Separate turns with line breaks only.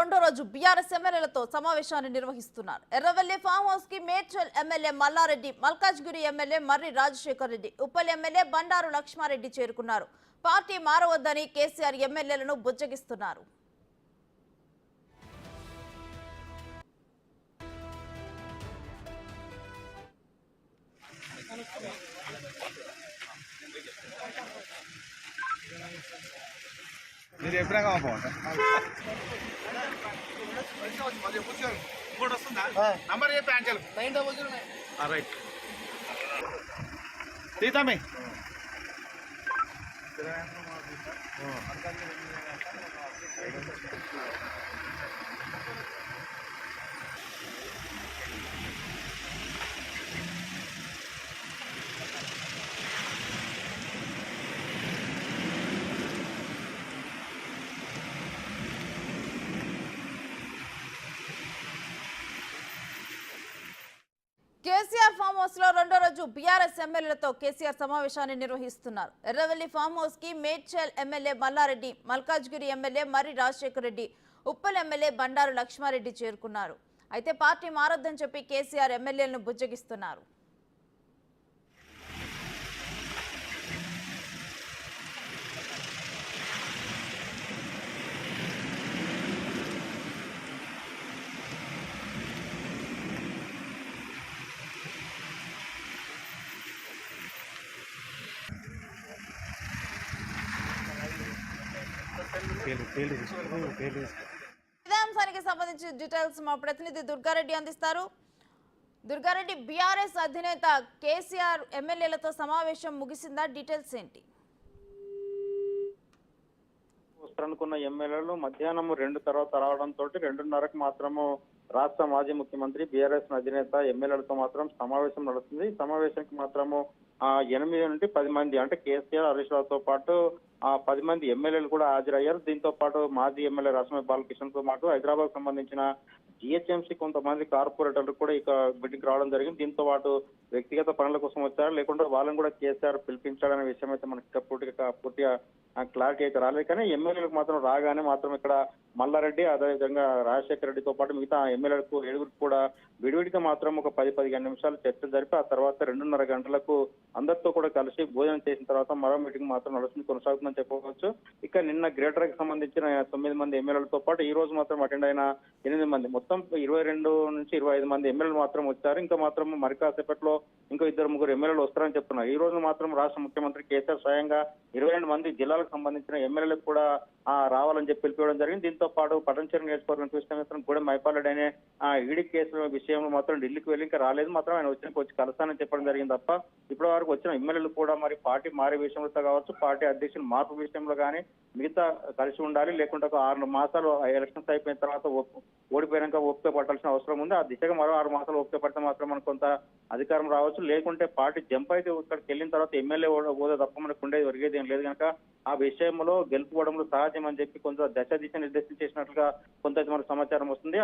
రెండో రోజు బీఆర్ఎస్ ఎమ్మెల్యేలతో సమావేశాన్ని నిర్వహిస్తున్నారు. ఎర్రవెల్లి ఫామ్ హౌస్ కి మేడ్చల్ ఎమ్మెల్యే మల్లారెడ్డి, మల్కాజ్గిరి ఎమ్మెల్యే మర్రి రాజశేఖర్ రెడ్డి, ఉప్పల్ ఎమ్మెల్యే బండారు లక్ష్మారెడ్డి చేరుకున్నారు. పార్టీ మారవద్దని కేసీఆర్ ఎమ్మెల్యేలను బుజ్జగిస్తున్నారు.
మీరు ఎప్పుడైనా నంబర్ చెప్పి ఆన్సర్ రైట్ తీతామే
కేసీఆర్ ఫామ్ హౌస్ లో రెండో రోజు బీఆర్ఎస్ ఎమ్మెల్యేలతో కేసీఆర్ సమావేశాన్ని నిర్వహిస్తున్నారు. ఎర్రవెల్లి ఫామ్ హౌస్ కి మేడ్చల్ ఎమ్మెల్యే మల్లారెడ్డి, మల్కాజ్గిరి ఎమ్మెల్యే మర్రి రాజశేఖర్ రెడ్డి, ఉప్పల్ ఎమ్మెల్యే బండారు లక్ష్మారెడ్డి చేరుకున్నారు. అయితే పార్టీ మారొద్దని చెప్పి కేసీఆర్ ఎమ్మెల్యేలను బుజ్జగిస్తున్నారు. ఇదే అంశానికి సంబంధించి డీటెయిల్స్ మా ప్రతినిధి దుర్గారెడ్డి అందిస్తారు. దుర్గారెడ్డి, బీఆర్ఎస్ అధినేత కేసీఆర్ ఎమ్మెల్యేలతో సమావేశం ముగిసిందా? డీటెయిల్స్ ఏంటి?
వస్తారనుకున్న ఎమ్మెల్యేలు మధ్యాహ్నం 2 తర్వాత రావడంతో 2:30కు మాత్రము రాష్ట్ర మాజీ ముఖ్యమంత్రి బీఆర్ఎస్ అధినేత ఎమ్మెల్యేలతో మాత్రం సమావేశం నడుస్తుంది. ఈ సమావేశానికి మాత్రము 8 నుండి 10 మంది అంటే కేసీఆర్, హరీష్ రావుతో పాటు 10 మంది ఎమ్మెల్యేలు కూడా హాజరయ్యారు. దీంతో పాటు మాజీ ఎమ్మెల్యే రసమై బాలకిషన్ తో పాటు హైదరాబాద్ సంబంధించిన జిహెచ్ఎంసీ కొంతమంది కార్పొరేటర్లు కూడా ఇక మీటింగ్ రావడం జరిగింది. దీంతో పాటు వ్యక్తిగత పనుల కోసం వచ్చారు, లేకుంటే వాళ్ళని కూడా కేసీఆర్ పిలిపించాడనే విషయం అయితే మనకి పూర్తిగా క్లారిటీ అయితే రాలేదు. కానీ ఎమ్మెల్యేలకు మాత్రం రాగానే మాత్రం ఇక్కడ మల్లారెడ్డి, అదేవిధంగా రాజశేఖర రెడ్డితో పాటు మిగతా ఎమ్మెల్యేలకు 7గురికి కూడా విడివిడిగా మాత్రం ఒక 10-15 నిమిషాలు చర్చలు జరిపి ఆ తర్వాత 2:30 గంటలకు అందరితో కూడా కలిసి భోజనం చేసిన తర్వాత మరో మీటింగ్ మాత్రం కొనసాగుతుందని చెప్పవచ్చు. ఇక నిన్న గ్రేటర్ కి సంబంధించిన 9 మంది ఎమ్మెల్యేలతో పాటు ఈ రోజు మాత్రం అటెండ్ అయిన 8 మంది, మొత్తం 22 నుంచి 25 మంది ఎమ్మెల్యేలు మాత్రం వచ్చారు. ఇంకా మాత్రం మరి కాసేపట్లో ఇంకో 2-3 ఎమ్మెల్యేలు వస్తారని చెప్తున్నారు. ఈ రోజు మాత్రం రాష్ట్ర ముఖ్యమంత్రి కేసీఆర్ స్వయంగా 22 మంది జిల్లాలకు సంబంధించిన ఎమ్మెల్యేలకు కూడా రావాలని చెప్పి పిలిపించడం జరిగింది. దీంతో పాటు పటంచెరు నియోజకవర్గం చూస్తే గూడెం మైపాలరెడ్డి అనే ఈడీ కేసుల విషయంలో మాత్రం ఢిల్లీకి వెళ్ళి ఇంకా రాలేదు, మాత్రం ఆయన వచ్చి కలుస్తానని చెప్పడం జరిగింది తప్ప ఇప్పటి వరకు వచ్చిన ఎమ్మెల్యేలు కూడా మరి పార్టీ మారే విషయంలో కావచ్చు, పార్టీ అధ్యక్షులు మార్పు విషయంలో కానీ మిగతా కలిసి ఉండాలి, లేకుంటే ఒక 6 మాసాలు ఎలక్షన్స్ అయిపోయిన తర్వాత ఓడిపోయాక ఓపిక పట్టాల్సిన అవసరం ఉంది. ఆ దిశగా మరో 6 మాసాలు ఓపిక పడితే మాత్రం మనకు కొంత అధికారం రావచ్చు, లేకుంటే పార్టీ జంప్ అయితే ఇక్కడికి వెళ్ళిన తర్వాత ఎమ్మెల్యే హోదా తప్ప మనకు ఉండేది ఒరిగేది ఏం లేదు కనుక ఆ విషయంలో గెలుపుకోవడంలో సహజం అని చెప్పి కొంత దిశ నిర్దేశం చేసినట్లుగా కొంత మనకు సమాచారం వస్తుంది.